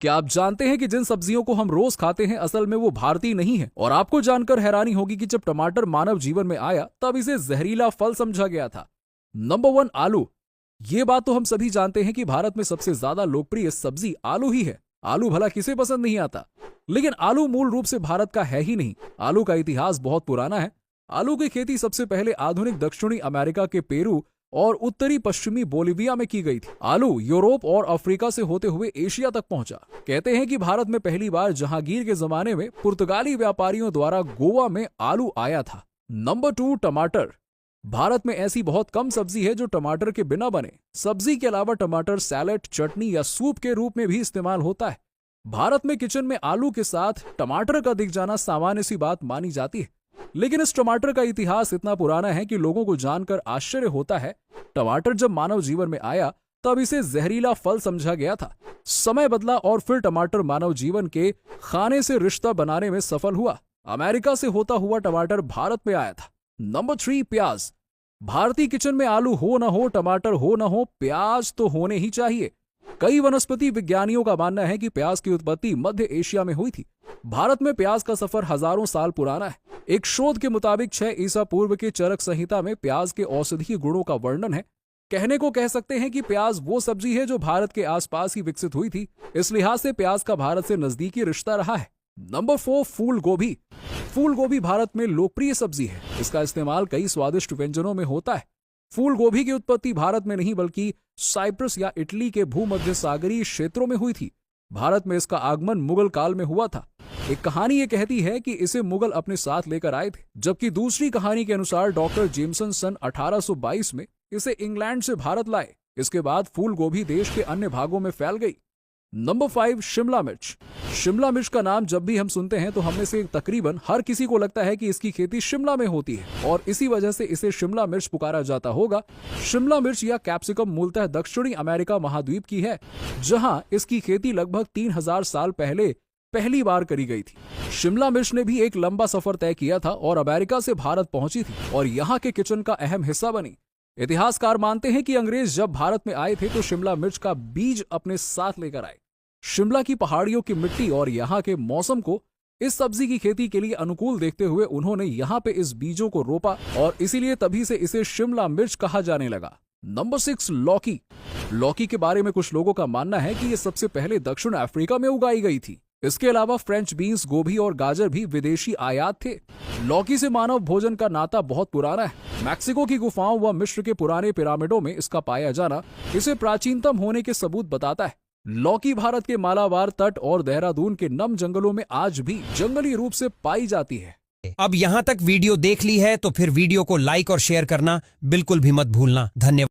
क्या आप जानते हैं कि जिन सब्जियों को हम रोज खाते हैं असल में वो भारतीय नहीं है? और आपको जानकर हैरानी होगी कि जब टमाटर मानव जीवन में आया तब इसे जहरीला फल समझा गया था। नंबर 1, आलू। ये बात तो हम सभी जानते हैं कि भारत में सबसे ज्यादा लोकप्रिय सब्जी आलू ही है। आलू भला किसे पसंद नहीं आता, लेकिन आलू मूल रूप से भारत का है ही नहीं। आलू का इतिहास बहुत पुराना है। आलू की खेती सबसे पहले आधुनिक दक्षिणी अमेरिका के पेरू और उत्तरी पश्चिमी बोलिविया में की गई थी। आलू यूरोप और अफ्रीका से होते हुए एशिया तक पहुंचा। कहते हैं कि भारत में पहली बार जहांगीर के जमाने में पुर्तगाली व्यापारियों द्वारा गोवा में आलू आया था। नंबर 2, टमाटर। भारत में ऐसी बहुत कम सब्जी है जो टमाटर के बिना बने। सब्जी के अलावा टमाटर सैलेड, चटनी या सूप के रूप में भी इस्तेमाल होता है। भारत में किचन में आलू के साथ टमाटर का दिख जाना सामान्य सी बात मानी जाती है, लेकिन इस टमाटर का इतिहास इतना पुराना है कि लोगों को जानकर आश्चर्य होता है। टमाटर जब मानव जीवन में आया तब इसे जहरीला फल समझा गया था। समय बदला और फिर टमाटर मानव जीवन के खाने से रिश्ता बनाने में सफल हुआ। अमेरिका से होता हुआ टमाटर भारत में आया था। नंबर 3, प्याज। भारतीय किचन में आलू हो न हो, टमाटर हो न हो, प्याज तो होने ही चाहिए। कई वनस्पति विज्ञानियों का मानना है कि प्याज की उत्पत्ति मध्य एशिया में हुई थी। भारत में प्याज का सफर हजारों साल पुराना है। एक शोध के मुताबिक 6 ईसा पूर्व के चरक संहिता में प्याज के औषधीय गुणों का वर्णन है। कहने को कह सकते हैं कि प्याज वो सब्जी है जो भारत के आसपास ही विकसित हुई थी। इस लिहाज से प्याज का भारत से नजदीकी रिश्ता रहा है। नंबर 4, फूल गोभी। फूल गोभी भारत में लोकप्रिय सब्जी है। इसका इस्तेमाल कई स्वादिष्ट व्यंजनों में होता है। फूल गोभी की उत्पत्ति भारत में नहीं बल्कि साइप्रस या इटली के भूमध्य सागरीय क्षेत्रों में हुई थी। भारत में इसका आगमन मुगल काल में हुआ था। एक कहानी ये कहती है कि इसे मुगल अपने साथ लेकर आए थे, जबकि दूसरी कहानी के अनुसार डॉक्टर जेमसन सन 1822 में इसे इंग्लैंड से भारत लाए। इसके बाद फूल गोभी देश के अन्य भागों में फैल गई। नंबर 5, शिमला मिर्च। शिमला मिर्च का नाम जब भी हम सुनते हैं तो हमने से तकरीबन हर किसी को लगता है कि इसकी खेती शिमला में होती है और इसी वजह से इसे शिमला मिर्च पुकारा जाता होगा। शिमला मिर्च या कैप्सिकम मूलतः दक्षिणी अमेरिका महाद्वीप की है, जहां इसकी खेती लगभग 3000 साल पहले पहली बार करी गई थी। शिमला मिर्च ने भी एक लंबा सफर तय किया था और अमेरिका से भारत पहुंची थी और यहाँ के किचन का अहम हिस्सा बनी। इतिहासकार मानते हैं कि अंग्रेज जब भारत में आए थे तो शिमला मिर्च का बीज अपने साथ लेकर आए। शिमला की पहाड़ियों की मिट्टी और यहाँ के मौसम को इस सब्जी की खेती के लिए अनुकूल देखते हुए उन्होंने यहाँ पे इस बीजों को रोपा और इसीलिए तभी से इसे शिमला मिर्च कहा जाने लगा। नंबर 6, लौकी। लौकी के बारे में कुछ लोगों का मानना है कि ये सबसे पहले दक्षिण अफ्रीका में उगाई गई थी। इसके अलावा फ्रेंच बीन्स, गोभी और गाजर भी विदेशी आयात थे। लौकी से मानव भोजन का नाता बहुत पुराना है। मैक्सिको की गुफाओं व मिस्र के पुराने पिरामिडों में इसका पाया जाना इसे प्राचीनतम होने के सबूत बताता है। लौकी भारत के मालाबार तट और देहरादून के नम जंगलों में आज भी जंगली रूप से पाई जाती है। अब यहाँ तक वीडियो देख ली है तो फिर वीडियो को लाइक और शेयर करना बिल्कुल भी मत भूलना। धन्यवाद।